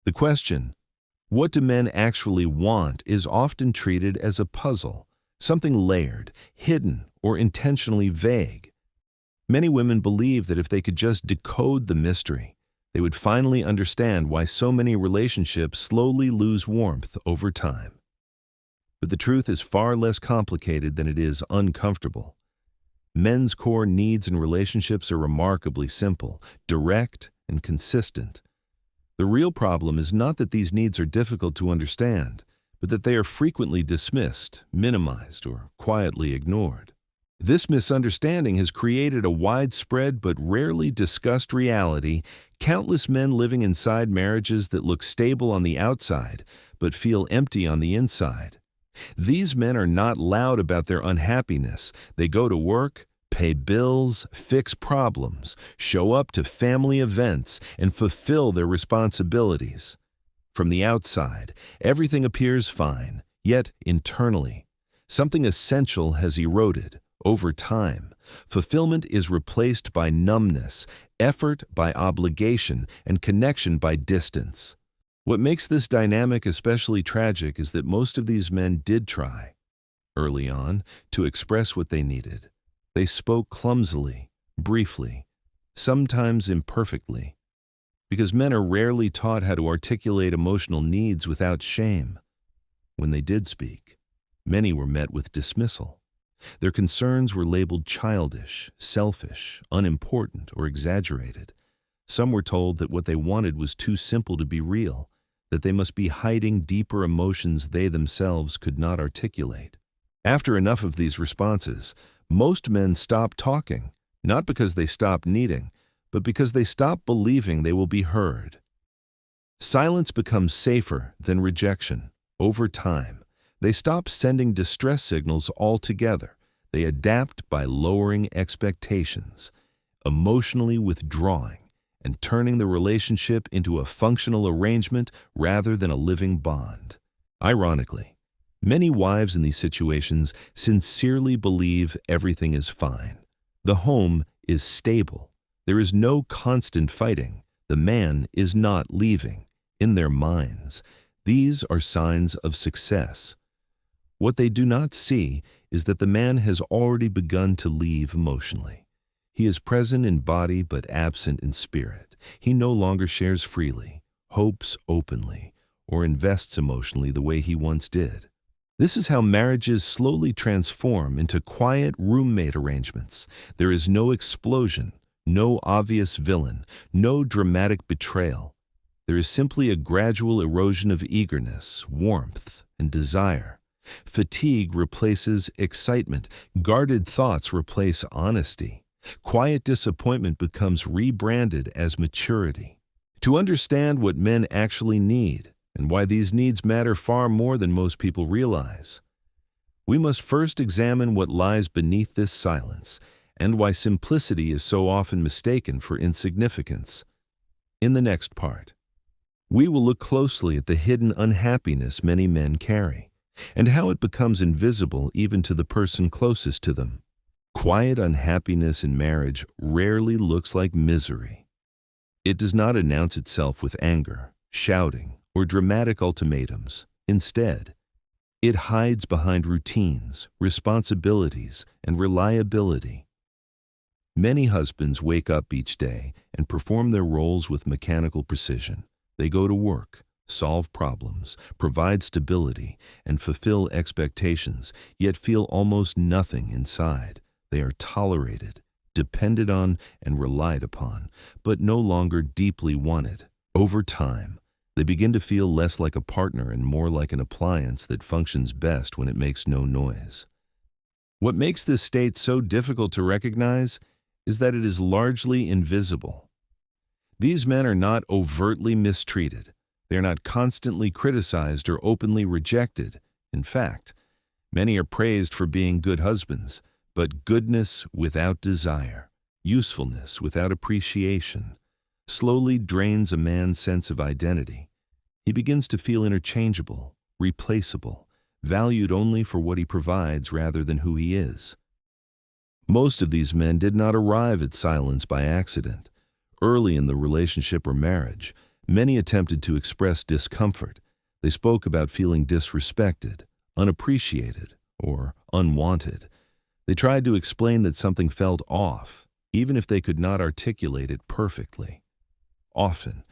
The question, what do men actually want, is often treated as a puzzle, something layered, hidden, or intentionally vague. Many women believe that if they could just decode the mystery, they would finally understand why so many relationships slowly lose warmth over time. But the truth is far less complicated than it is uncomfortable. Men's core needs in relationships are remarkably simple, direct, and consistent. The real problem is not that these needs are difficult to understand, but that they are frequently dismissed, minimized, or quietly ignored. This misunderstanding has created a widespread but rarely discussed reality: countless men living inside marriages that look stable on the outside, but feel empty on the inside. These men are not loud about their unhappiness. They go to work, pay bills, fix problems, show up to family events, and fulfill their responsibilities. From the outside, everything appears fine, yet internally, something essential has eroded. Over time, fulfillment is replaced by numbness, effort by obligation, and connection by distance. What makes this dynamic especially tragic is that most of these men did try, early on, to express what they needed. They spoke clumsily, briefly, sometimes imperfectly, because men are rarely taught how to articulate emotional needs without shame. When they did speak, many were met with dismissal. Their concerns were labeled childish, selfish, unimportant, or exaggerated. Some were told that what they wanted was too simple to be real, that they must be hiding deeper emotions they themselves could not articulate. After enough of these responses, most men stop talking, not because they stop needing, but because they stop believing they will be heard. Silence becomes safer than rejection. Over time, they stop sending distress signals altogether. They adapt by lowering expectations, emotionally withdrawing, and turning the relationship into a functional arrangement rather than a living bond. Ironically, many wives in these situations sincerely believe everything is fine. The home is stable. There is no constant fighting. The man is not leaving. In their minds, these are signs of success. What they do not see is that the man has already begun to leave emotionally. He is present in body but absent in spirit. He no longer shares freely, hopes openly, or invests emotionally the way he once did. This is how marriages slowly transform into quiet roommate arrangements. There is no explosion, no obvious villain, no dramatic betrayal. There is simply a gradual erosion of eagerness, warmth, and desire. Fatigue replaces excitement. Guarded thoughts replace honesty. Quiet disappointment becomes rebranded as maturity. To understand what men actually need, and why these needs matter far more than most people realize, we must first examine what lies beneath this silence, and why simplicity is so often mistaken for insignificance. In the next part, we will look closely at the hidden unhappiness many men carry, and how it becomes invisible even to the person closest to them. Quiet unhappiness in marriage rarely looks like misery. It does not announce itself with anger, shouting, or dramatic ultimatums. Instead, it hides behind routines, responsibilities, and reliability. Many husbands wake up each day and perform their roles with mechanical precision. They go to work, solve problems, provide stability, and fulfill expectations, yet feel almost nothing inside. They are tolerated, depended on, and relied upon, but no longer deeply wanted. Over time, they begin to feel less like a partner and more like an appliance that functions best when it makes no noise. What makes this state so difficult to recognize is that it is largely invisible. These men are not overtly mistreated. They are not constantly criticized or openly rejected. In fact, many are praised for being good husbands, but goodness without desire, usefulness without appreciation, slowly drains a man's sense of identity. He begins to feel interchangeable, replaceable, valued only for what he provides rather than who he is. Most of these men did not arrive at silence by accident. Early in the relationship or marriage, Many attempted to express discomfort. They spoke about feeling disrespected, unappreciated, or unwanted. They tried to explain that something felt off, even if they could not articulate it perfectly. Often,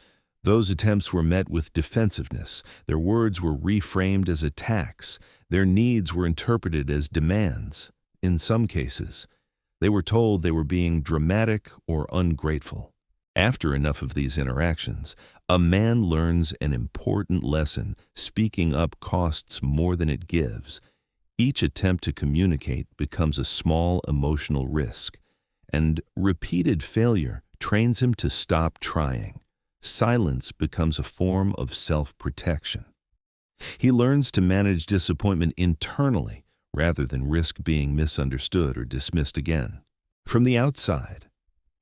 those attempts were met with defensiveness. Their words were reframed as attacks. Their needs were interpreted as demands. In some cases, they were told they were being dramatic or ungrateful. After enough of these interactions, a man learns an important lesson: speaking up costs more than it gives. Each attempt to communicate becomes a small emotional risk, and repeated failure trains him to stop trying. Silence becomes a form of self-protection. He learns to manage disappointment internally rather than risk being misunderstood or dismissed again. From the outside,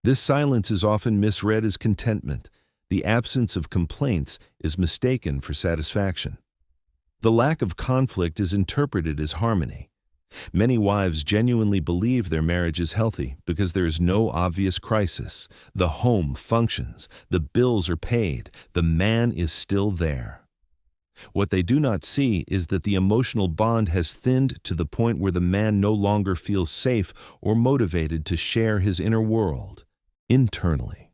this silence is often misread as contentment. The absence of complaints is mistaken for satisfaction. The lack of conflict is interpreted as harmony. Many wives genuinely believe their marriage is healthy because there is no obvious crisis. The home functions, the bills are paid, the man is still there. What they do not see is that the emotional bond has thinned to the point where the man no longer feels safe or motivated to share his inner world internally.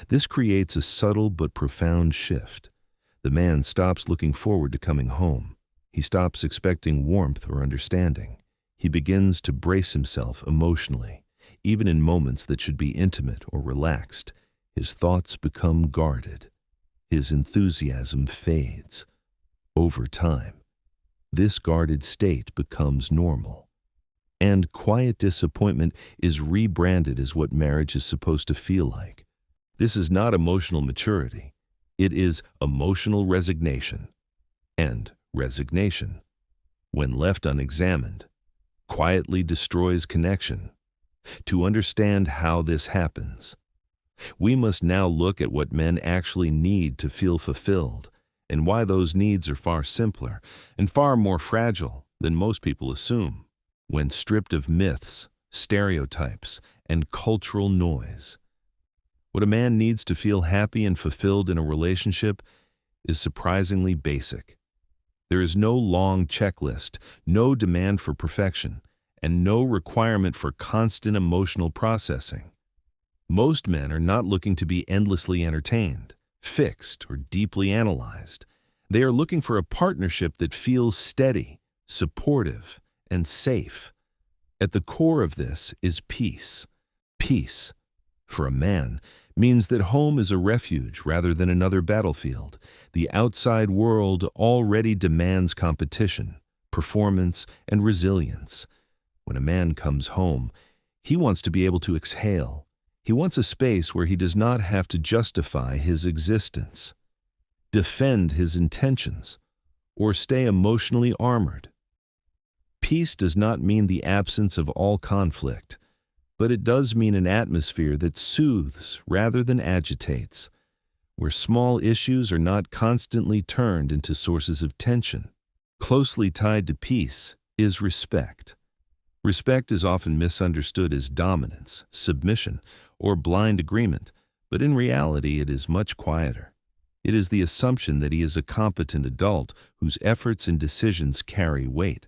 This creates a subtle but profound shift. The man stops looking forward to coming home. He stops expecting warmth or understanding. He begins to brace himself emotionally, even in moments that should be intimate or relaxed. His thoughts become guarded. His enthusiasm fades. Over time, this guarded state becomes normal, and quiet disappointment is rebranded as what marriage is supposed to feel like. This is not emotional maturity. It is emotional resignation. And resignation, when left unexamined, quietly destroys connection. To understand how this happens, we must now look at what men actually need to feel fulfilled, and why those needs are far simpler and far more fragile than most people assume. When stripped of myths, stereotypes, and cultural noise, what a man needs to feel happy and fulfilled in a relationship is surprisingly basic. There is no long checklist, no demand for perfection, and no requirement for constant emotional processing. Most men are not looking to be endlessly entertained, fixed, or deeply analyzed. They are looking for a partnership that feels steady, supportive, and safe. At the core of this is peace. Peace, for a man, means that home is a refuge rather than another battlefield. The outside world already demands competition, performance, and resilience. When a man comes home, he wants to be able to exhale. He wants a space where he does not have to justify his existence, defend his intentions, or stay emotionally armored. Peace does not mean the absence of all conflict, but it does mean an atmosphere that soothes rather than agitates, where small issues are not constantly turned into sources of tension. Closely tied to peace is respect. Respect is often misunderstood as dominance, submission, or blind agreement, but in reality it is much quieter. It is the assumption that he is a competent adult whose efforts and decisions carry weight.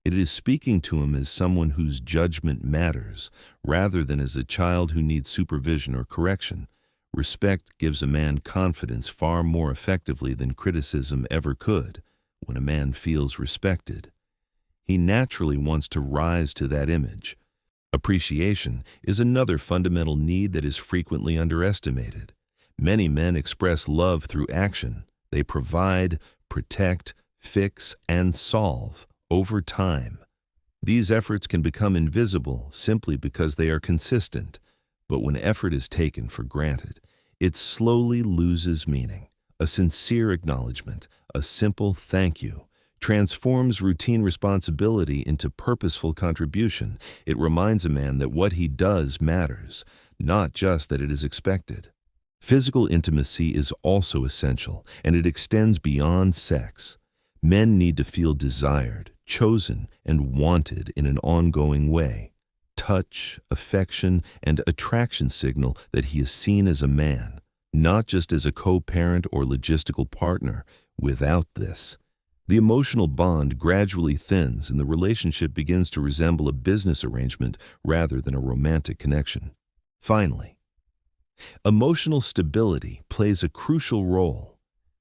It is speaking to him as someone whose judgment matters, rather than as a child who needs supervision or correction. Respect gives a man confidence far more effectively than criticism ever could. When a man feels respected, he naturally wants to rise to that image. Appreciation is another fundamental need that is frequently underestimated. Many men express love through action. They provide, protect, fix, and solve. Over time, these efforts can become invisible simply because they are consistent, but when effort is taken for granted, it slowly loses meaning. A sincere acknowledgement, a simple thank you, transforms routine responsibility into purposeful contribution. It reminds a man that what he does matters, not just that it is expected. Physical intimacy is also essential, and it extends beyond sex. Men need to feel desired, chosen, and wanted in an ongoing way. Touch, affection, and attraction signal that he is seen as a man, not just as a co-parent or logistical partner. Without this, the emotional bond gradually thins and the relationship begins to resemble a business arrangement rather than a romantic connection. Finally, emotional stability plays a crucial role.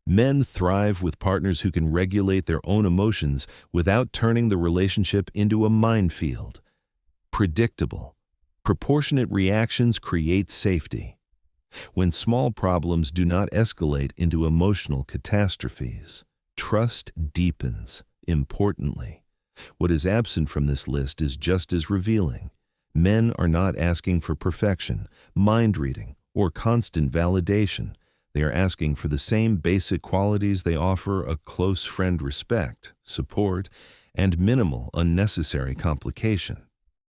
Men thrive with partners who can regulate their own emotions without turning the relationship into a minefield. Predictable, proportionate reactions create safety. When small problems do not escalate into emotional catastrophes, trust deepens. Importantly, what is absent from this list is just as revealing. Men are not asking for perfection, mind reading, or constant validation. They are asking for the same basic qualities they offer a close friend: respect, support, and minimal unnecessary complication.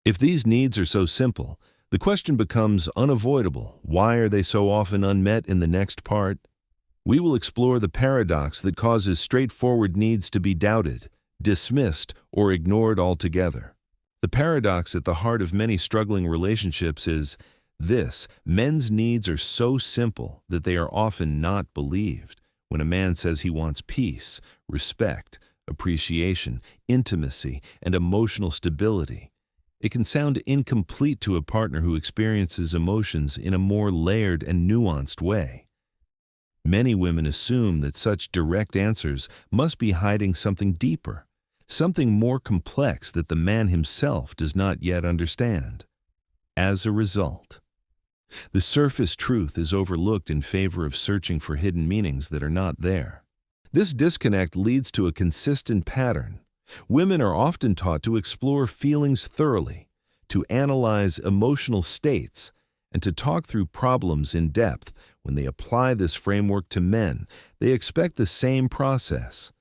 If these needs are so simple, the question becomes unavoidable: why are they so often unmet? In the next part, we will explore the paradox that causes straightforward needs to be doubted, dismissed, or ignored altogether. The paradox at the heart of many struggling relationships is this: men's needs are so simple that they are often not believed. When a man says he wants peace, respect, appreciation, intimacy, and emotional stability, it can sound incomplete to a partner who experiences emotions in a more layered and nuanced way. Many women assume that such direct answers must be hiding something deeper, something more complex that the man himself does not yet understand. As a result, the surface truth is overlooked in favor of searching for hidden meanings that are not there. This disconnect leads to a consistent pattern. Women are often taught to explore feelings thoroughly, to analyze emotional states, and to talk through problems in depth. When they apply this framework to men, they expect the same process.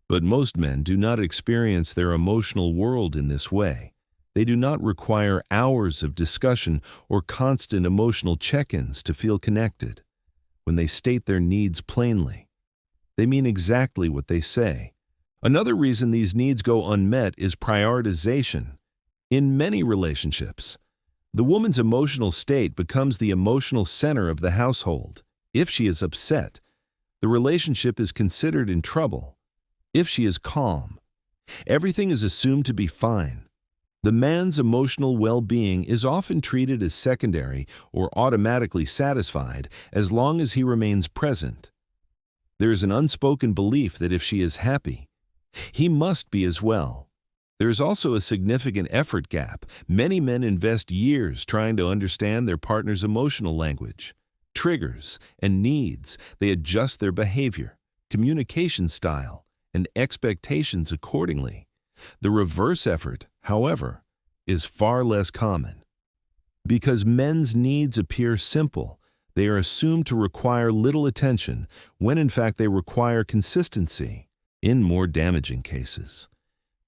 But most men do not experience their emotional world in this way. They do not require hours of discussion or constant emotional check-ins to feel connected. When they state their needs plainly, they mean exactly what they say. Another reason these needs go unmet is prioritization. In many relationships, the woman's emotional state becomes the emotional center of the household. If she is upset, the relationship is considered in trouble. If she is calm, everything is assumed to be fine. The man's emotional well-being is often treated as secondary or automatically satisfied as long as he remains present. There is an unspoken belief that if she is happy, he must be as well. There is also a significant effort gap. Many men invest years trying to understand their partner's emotional language, triggers, and needs. They adjust their behavior, communication style, and expectations accordingly. The reverse effort, however, is far less common. Because men's needs appear simple, they are assumed to require little attention, when in fact they require consistency. In more damaging cases,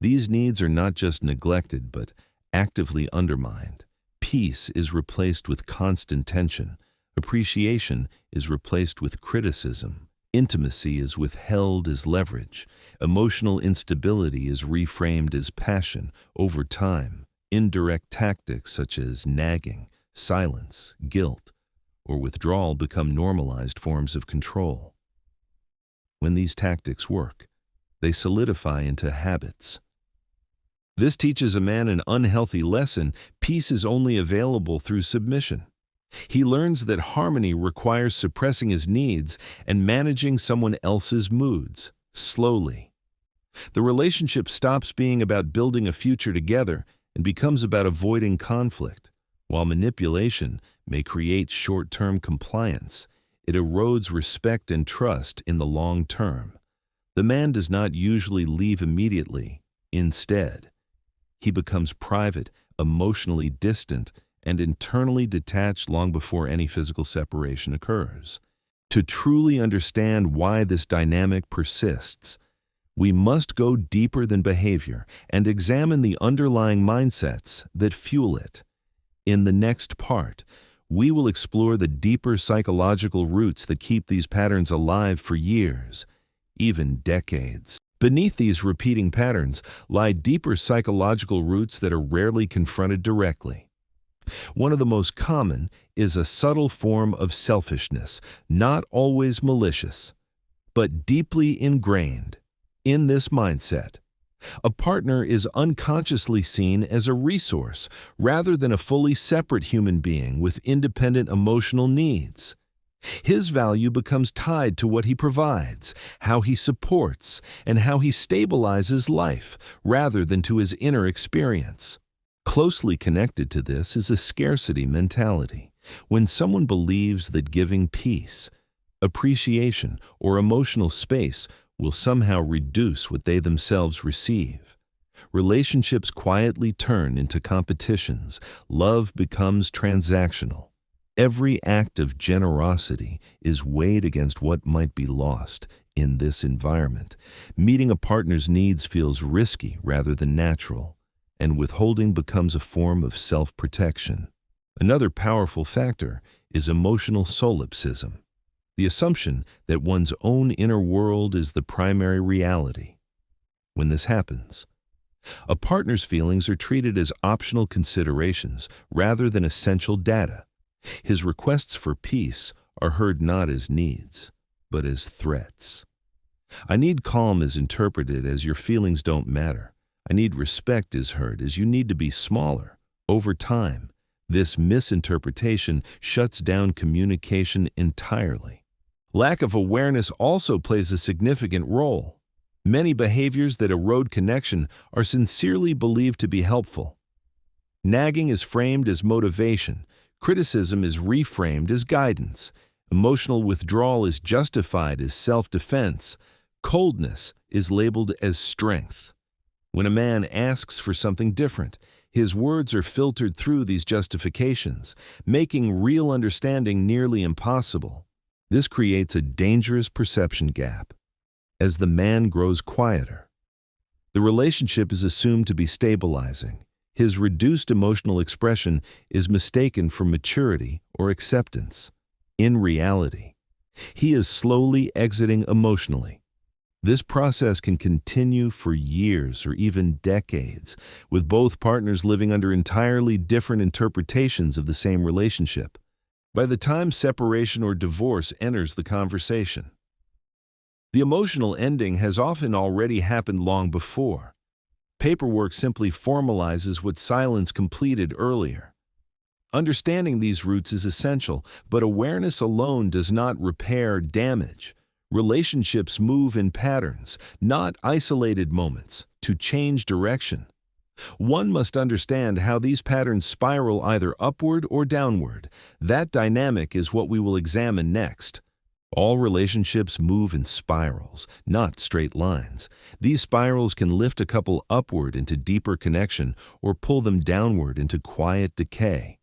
these needs are not just neglected but actively undermined. Peace is replaced with constant tension. Appreciation is replaced with criticism. Intimacy is withheld as leverage. Emotional instability is reframed as passion. Over time, indirect tactics such as nagging, silence, guilt, or withdrawal become normalized forms of control. When these tactics work, they solidify into habits. This teaches a man an unhealthy lesson: peace is only available through submission. He learns that harmony requires suppressing his needs and managing someone else's moods. Slowly, the relationship stops being about building a future together and becomes about avoiding conflict. While manipulation may create short-term compliance, it erodes respect and trust in the long term. The man does not usually leave immediately. Instead, he becomes private, emotionally distant, and internally detached long before any physical separation occurs. To truly understand why this dynamic persists, we must go deeper than behavior and examine the underlying mindsets that fuel it. In the next part, we will explore the deeper psychological roots that keep these patterns alive for years, even decades. Beneath these repeating patterns lie deeper psychological roots that are rarely confronted directly. One of the most common is a subtle form of selfishness, not always malicious, but deeply ingrained in this mindset. A partner is unconsciously seen as a resource rather than a fully separate human being with independent emotional needs. His value becomes tied to what he provides, how he supports, and how he stabilizes life, rather than to his inner experience. Closely connected to this is a scarcity mentality. When someone believes that giving peace, appreciation, or emotional space will somehow reduce what they themselves receive, relationships quietly turn into competitions. Love becomes transactional. Every act of generosity is weighed against what might be lost in this environment. Meeting a partner's needs feels risky rather than natural, and withholding becomes a form of self-protection. Another powerful factor is emotional solipsism, the assumption that one's own inner world is the primary reality. When this happens, a partner's feelings are treated as optional considerations rather than essential data. His requests for peace are heard not as needs, but as threats. "I need calm" is interpreted as your feelings don't matter. "I need respect" is heard as you need to be smaller. Over time, this misinterpretation shuts down communication entirely. Lack of awareness also plays a significant role. Many behaviors that erode connection are sincerely believed to be helpful. Nagging is framed as motivation. Criticism is reframed as guidance. Emotional withdrawal is justified as self-defense. Coldness is labeled as strength. When a man asks for something different, his words are filtered through these justifications, making real understanding nearly impossible. This creates a dangerous perception gap. As the man grows quieter, the relationship is assumed to be stabilizing. His reduced emotional expression is mistaken for maturity or acceptance. In reality, he is slowly exiting emotionally. This process can continue for years or even decades, with both partners living under entirely different interpretations of the same relationship. By the time separation or divorce enters the conversation, the emotional ending has often already happened long before. Paperwork simply formalizes what silence completed earlier. Understanding these roots is essential, but awareness alone does not repair damage. Relationships move in patterns, not isolated moments, to change direction. One must understand how these patterns spiral either upward or downward. That dynamic is what we will examine next. All relationships move in spirals, not straight lines. These spirals can lift a couple upward into deeper connection or pull them downward into quiet decay.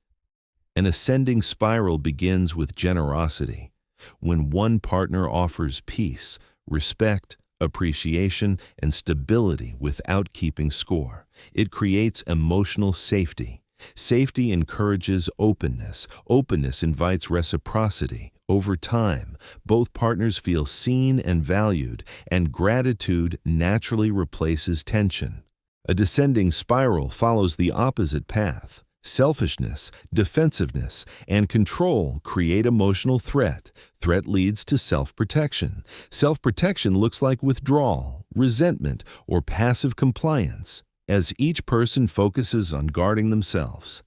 An ascending spiral begins with generosity. When one partner offers peace, respect, appreciation, and stability without keeping score, it creates emotional safety. Safety encourages openness. Openness invites reciprocity. Over time, both partners feel seen and valued, and gratitude naturally replaces tension. A descending spiral follows the opposite path. Selfishness, defensiveness, and control create emotional threat. Threat leads to self-protection. Self-protection looks like withdrawal, resentment, or passive compliance. As each person focuses on guarding themselves,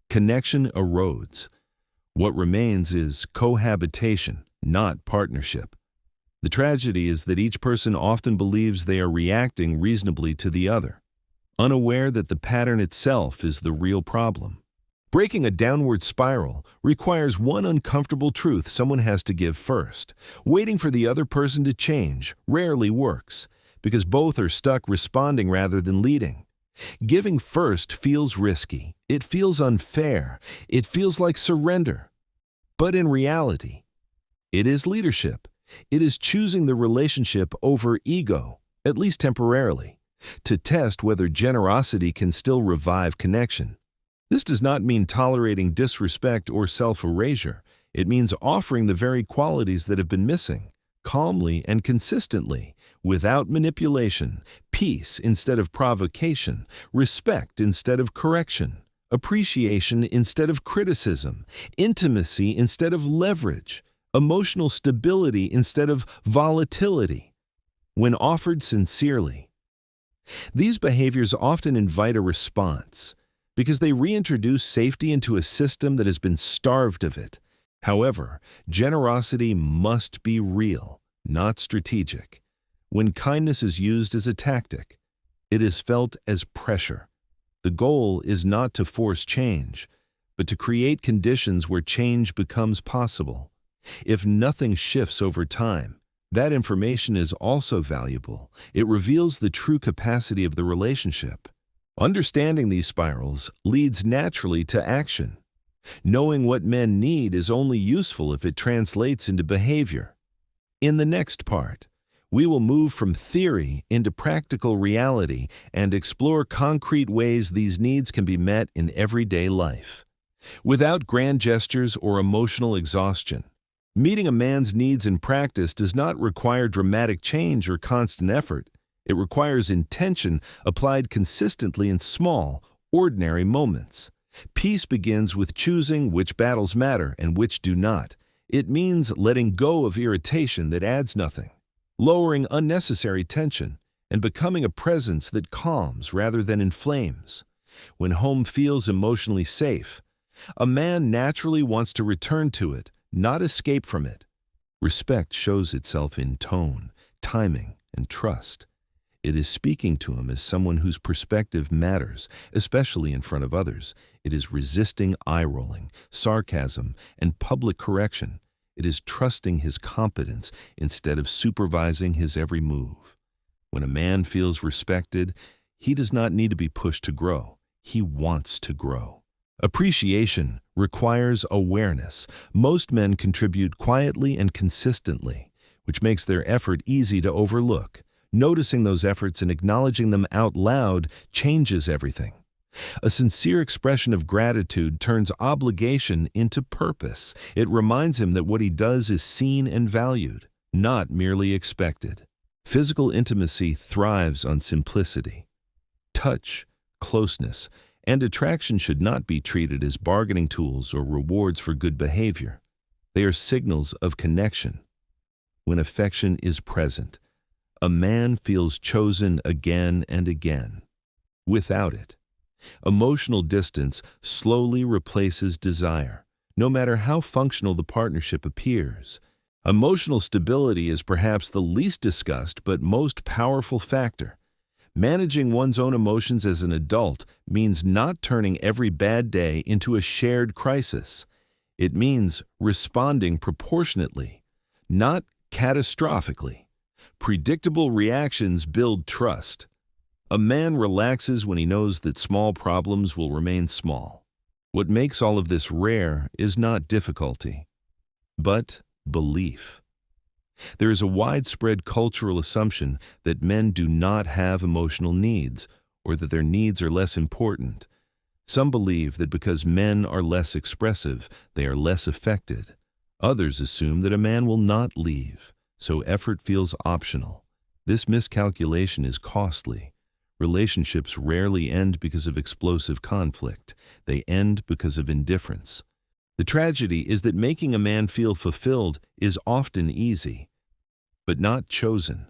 connection erodes. What remains is cohabitation, not partnership. The tragedy is that each person often believes they are reacting reasonably to the other, unaware that the pattern itself is the real problem. Breaking a downward spiral requires one uncomfortable truth someone has to give first. Waiting for the other person to change rarely works, because both are stuck responding rather than leading. Giving first feels risky. It feels unfair. It feels like surrender. But in reality, it is leadership. It is choosing the relationship over ego, at least temporarily, to test whether generosity can still revive connection. This does not mean tolerating disrespect or self-erasure. It means offering the very qualities that have been missing, calmly and consistently, without manipulation, peace instead of provocation, respect instead of correction, appreciation instead of criticism, intimacy instead of leverage, emotional stability instead of volatility, when offered sincerely. These behaviors often invite a response because they reintroduce safety into a system that has been starved of it. However, generosity must be real, not strategic. When kindness is used as a tactic, it is felt as pressure. The goal is not to force change, but to create conditions where change becomes possible. If nothing shifts over time, that information is also valuable. It reveals the true capacity of the relationship. Understanding these spirals leads naturally to action. Knowing what men need is only useful if it translates into behavior. In the next part, we will move from theory into practical reality and explore concrete ways these needs can be met in everyday life. Without grand gestures or emotional exhaustion, meeting a man's needs in practice does not require dramatic change or constant effort. It requires intention applied consistently in small, ordinary moments. Peace begins with choosing which battles matter and which do not. It means letting go of irritation that adds nothing, lowering unnecessary tension, and becoming a presence that calms rather than inflames. When home feels emotionally safe, a man naturally wants to return to it, not escape from it. Respect shows itself in tone, timing, and trust. It is speaking to him as someone whose perspective matters, especially in front of others. It is resisting eye-rolling, sarcasm, and public correction. It is trusting his competence instead of supervising his every move. When a man feels respected, he does not need to be pushed to grow. He wants to grow. Appreciation requires awareness. Most men contribute quietly and consistently, which makes their effort easy to overlook. Noticing those efforts and acknowledging them out loud changes everything. A sincere expression of gratitude turns obligation into purpose. It reminds him that what he does is seen and valued, not merely expected. Physical intimacy thrives on simplicity. Touch, closeness, and attraction should not be treated as bargaining tools or rewards for good behavior. They are signals of connection. When affection is present, a man feels chosen again and again. Without it, emotional distance slowly replaces desire, no matter how functional the partnership appears. Emotional stability is perhaps the least discussed but most powerful factor. Managing one's own emotions as an adult means not turning every bad day into a shared crisis. It means responding proportionately, not catastrophically. Predictable reactions build trust. A man relaxes when he knows that small problems will remain small. What makes all of this rare is not difficulty, but belief. There is a widespread cultural assumption that men do not have emotional needs, or that their needs are less important. Some believe that because men are less expressive, they are less affected. Others assume that a man will not leave, so effort feels optional. This miscalculation is costly. Relationships rarely end because of explosive conflict. They end because of indifference. The tragedy is that making a man feel fulfilled is often easy, but not chosen.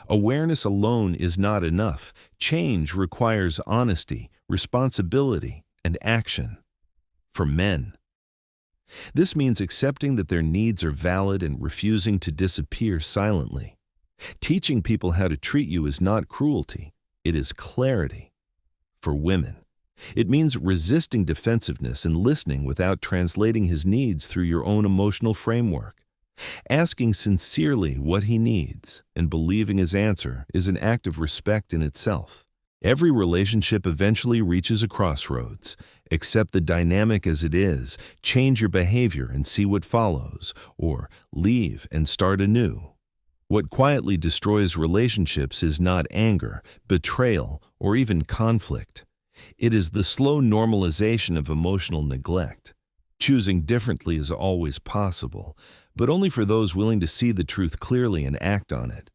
Awareness alone is not enough. Change requires honesty, responsibility, and action. For men, this means accepting that their needs are valid and refusing to disappear silently. Teaching people how to treat you is not cruelty, it is clarity. For women, it means resisting defensiveness and listening without translating his needs through your own emotional framework. Asking sincerely what he needs and believing his answer is an act of respect in itself. Every relationship eventually reaches a crossroads. Accept the dynamic as it is, change your behavior and see what follows, or leave and start anew. What quietly destroys relationships is not anger, betrayal, or even conflict. It is the slow normalization of emotional neglect. Choosing differently is always possible, but only for those willing to see the truth clearly and act on it.